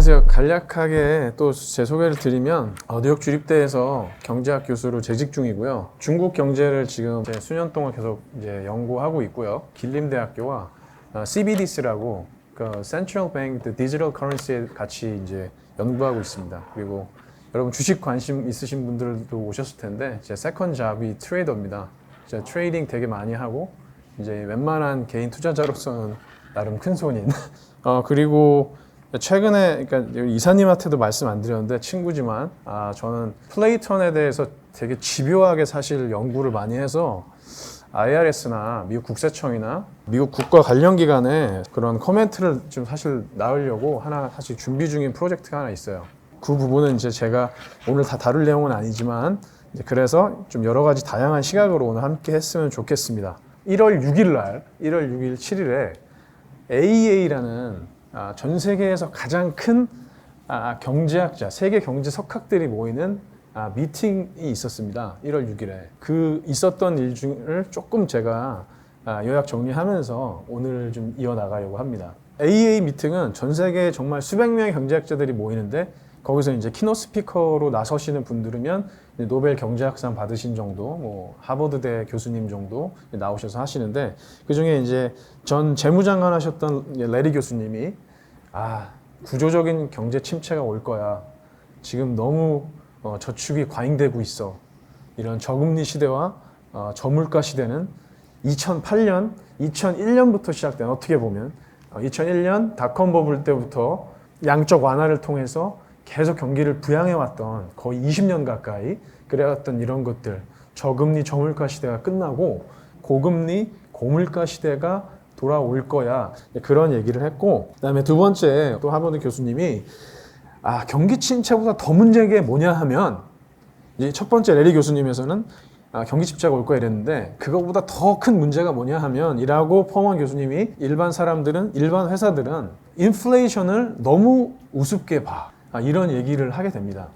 안녕하세요. 간략하게 또 제 소개를 드리면 뉴욕 주립대에서 경제학 교수로 재직 중이고요. 중국 경제를 지금 이제 수년 동안 계속 이제 연구하고 있고요. 길림대학교와 CBDC라고 그 Central Bank Digital Currency에 같이 이제 연구하고 있습니다. 그리고 여러분 주식 관심 있으신 분들도 오셨을 텐데 제 세컨 잡이 트레이더입니다. 제가 트레이딩 되게 많이 하고 이제 웬만한 개인 투자자로서는 나름 큰 손인. 그리고 최근에 그러니까 이사님한테도 말씀 안 드렸는데 친구지만 저는 플레이턴에 대해서 되게 집요하게 사실 연구를 많이 해서 IRS나 미국 국세청이나 미국 국가 관련 기관에 그런 코멘트를 좀 사실 낳으려고 하나 사실 준비 중인 프로젝트가 하나 있어요. 그 부분은 이제 제가 오늘 다 다룰 내용은 아니지만 이제 그래서 좀 여러 가지 다양한 시각으로 오늘 함께 했으면 좋겠습니다. 1월 6일, 7일에 AEA라는 전 세계에서 가장 큰 경제학자, 세계 경제 석학들이 모이는 미팅이 있었습니다. 1월 6일에. 그 있었던 일 중을 조금 제가 요약 정리하면서 오늘 좀 이어나가려고 합니다. AEA 미팅은 전 세계 정말 수백 명의 경제학자들이 모이는데 거기서 이제 키노트 스피커로 나서시는 분들이면 노벨 경제학상 받으신 정도, 뭐 하버드대 교수님 정도 나오셔서 하시는데 그 중에 이제 전 재무장관 하셨던 레리 교수님이 구조적인 경제 침체가 올 거야. 지금 너무 저축이 과잉되고 있어. 이런 저금리 시대와 저물가 시대는 2008년, 2001년부터 시작된 어떻게 보면 2001년 닷컴 버블 때부터 양적 완화를 통해서 계속 경기를 부양해왔던 거의 20년 가까이 그래왔던 이런 것들 저금리 저물가 시대가 끝나고 고금리 고물가 시대가 돌아올 거야 그런 얘기를 했고 그다음에 두 번째 또 하버드 교수님이 경기 침체보다 더 문제인 게 뭐냐 하면 이제 첫 번째 레리 교수님에서는 경기 침체가 올 거야 이랬는데 그거보다 더 큰 문제가 뭐냐 하면 이라고 펌원 교수님이 일반 회사들은 인플레이션을 너무 우습게 봐 이런 얘기를 하게 됩니다.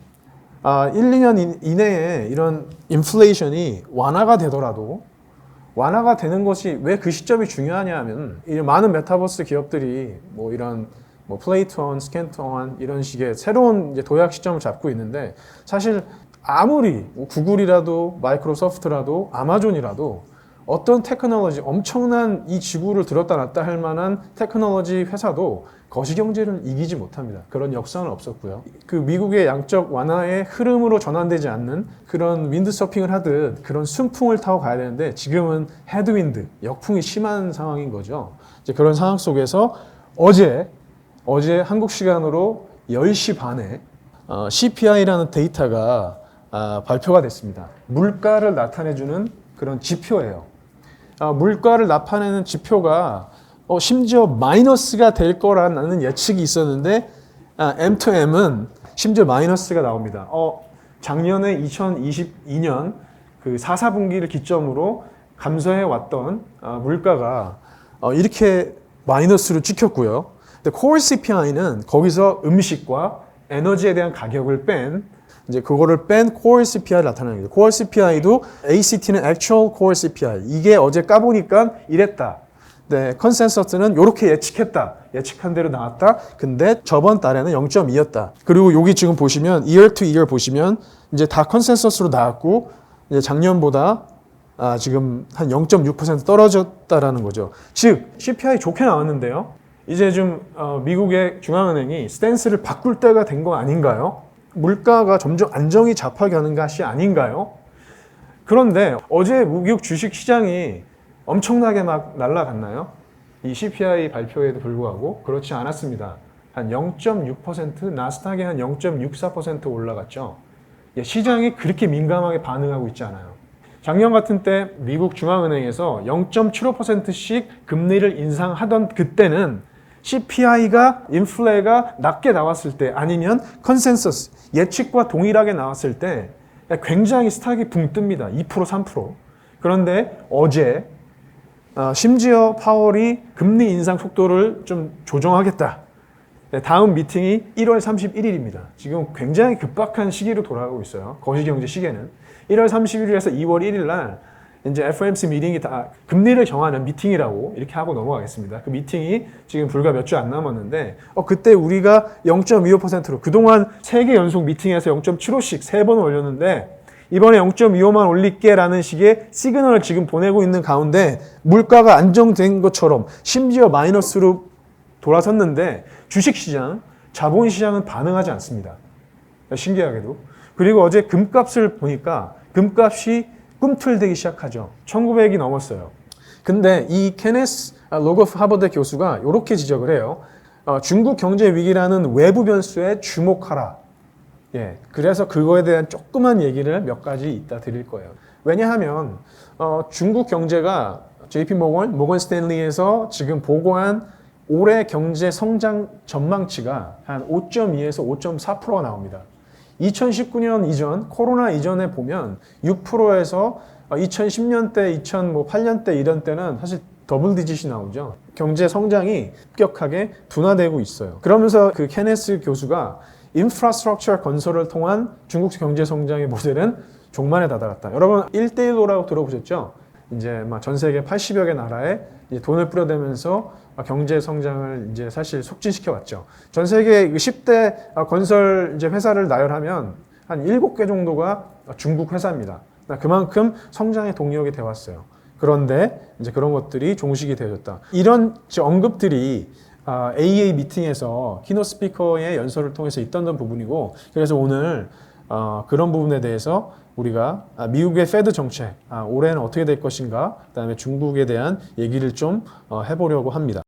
1-2년 이내에 이런 인플레이션이 완화가 되더라도 완화가 되는 것이 왜 그 시점이 중요하냐 하면 많은 메타버스 기업들이 뭐 이런 플레이톤, 스캔톤 이런 식의 새로운 이제 도약 시점을 잡고 있는데 사실 아무리 구글이라도 마이크로소프트라도 아마존이라도 어떤 테크놀로지 엄청난 이 지구를 들었다 놨다 할 만한 테크놀로지 회사도 거시경제를 이기지 못합니다. 그런 역사는 없었고요. 그 미국의 양적 완화의 흐름으로 전환되지 않는 그런 윈드 서핑을 하듯 그런 순풍을 타고 가야 되는데 지금은 헤드윈드, 역풍이 심한 상황인 거죠. 이제 그런 상황 속에서 어제 한국 시간으로 10시 반에 CPI라는 데이터가 발표가 됐습니다. 물가를 나타내주는 그런 지표예요. 물가를 나타내는 지표가 심지어 마이너스가 될 거라는 예측이 있었는데 M2M은 심지어 마이너스가 나옵니다. 작년에 2022년 그 4분기를 기점으로 감소해 왔던 물가가 이렇게 마이너스로 찍혔고요. 근데 Core CPI는 거기서 음식과 에너지에 대한 가격을 이제 그거를 뺀 Core CPI를 나타내는 거죠. Core CPI도 ACT는 Actual Core CPI. 이게 어제 까보니까 이랬다. 네, 컨센서스는 이렇게 예측했다. 예측한 대로 나왔다. 근데 저번 달에는 0.2였다. 그리고 여기 지금 보시면 year to year 보시면 이제 다 컨센서스로 나왔고 이제 작년보다 지금 한 0.6% 떨어졌다라는 거죠. 즉 CPI 좋게 나왔는데요. 이제 좀 미국의 중앙은행이 스탠스를 바꿀 때가 된 거 아닌가요? 물가가 점점 안정이 잡아가는 것이 아닌가요? 그런데 어제 미국 주식 시장이 엄청나게 막 날아갔나요? 이 CPI 발표에도 불구하고 그렇지 않았습니다. 한 0.6%, 나스닥이 한 0.64% 올라갔죠. 시장이 그렇게 민감하게 반응하고 있지 않아요. 작년 같은 때 미국 중앙은행에서 0.75%씩 금리를 인상하던 그때는 CPI가 인플레가 낮게 나왔을 때 아니면 컨센서스, 예측과 동일하게 나왔을 때 굉장히 스탁이 붕 뜹니다. 2%, 3%. 그런데 어제 심지어 파월이 금리 인상 속도를 좀 조정하겠다. 다음 미팅이 1월 31일입니다. 지금 굉장히 급박한 시기로 돌아가고 있어요. 거시경제 시계는. 1월 31일에서 2월 1일 날 이제 FOMC 미팅이 다 금리를 정하는 미팅이라고 이렇게 하고 넘어가겠습니다. 그 미팅이 지금 불과 몇 주 안 남았는데 그때 우리가 0.25%로 그동안 3개 연속 미팅에서 0.75씩 3번 올렸는데 이번에 0.25만 올릴게라는 식의 시그널을 지금 보내고 있는 가운데 물가가 안정된 것처럼 심지어 마이너스로 돌아섰는데 주식시장, 자본시장은 반응하지 않습니다. 신기하게도. 그리고 어제 금값을 보니까 금값이 꿈틀대기 시작하죠. 1900이 넘었어요. 근데 이 케네스 로거프 하버드 교수가 이렇게 지적을 해요. 중국 경제 위기라는 외부 변수에 주목하라. 예, 그래서 그거에 대한 조그만 얘기를 몇 가지 이따 드릴 거예요. 왜냐하면 중국 경제가 JP 모건 스탠리에서 지금 보고한 올해 경제 성장 전망치가 한 5.2에서 5.4%가 나옵니다. 2019년 이전, 코로나 이전에 보면 6%에서 2010년대, 2008년대 이런 때는 사실 더블 디짓이 나오죠. 경제 성장이 급격하게 둔화되고 있어요. 그러면서 그 케네스 교수가 인프라스트럭처 건설을 통한 중국 경제 성장의 모델은 종말에 다다랐다. 여러분 1대1로라고 들어보셨죠? 이제 전 세계 80여 개 나라에 돈을 뿌려대면서 경제 성장을 이제 사실 촉진시켜 왔죠. 전 세계 10대 건설 이제 회사를 나열하면 한 7개 정도가 중국 회사입니다. 그만큼 성장의 동력이 되어 왔어요. 그런데 이제 그런 것들이 종식이 되어졌다. 이런 언급들이 AA 미팅에서 키노 스피커의 연설을 통해서 있던 부분이고, 그래서 오늘 그런 부분에 대해서 우리가 미국의 페드 정책, 올해는 어떻게 될 것인가, 그다음에 중국에 대한 얘기를 좀 해보려고 합니다.